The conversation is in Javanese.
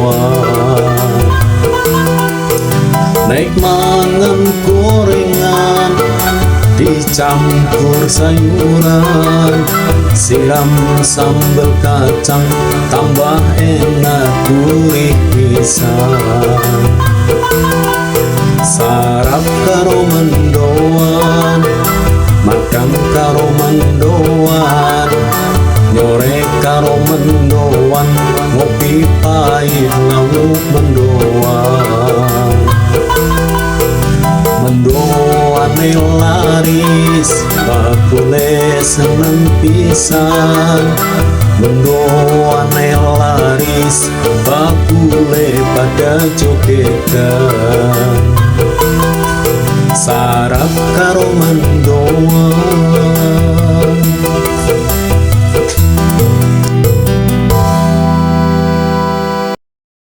mendoan. Naik mangan gorengan dicampur sayuran, siram sambal kacang tambah enak gurih pisan. Sarap karo mendoan, makan karo mendoan, nyorek karo mendoan, ngopi pahit ngawuk mendoan. Mendoan laris, bakule seneng pisan. Mendoan laris, bakule pada jogetan. Sarap karo mendoan,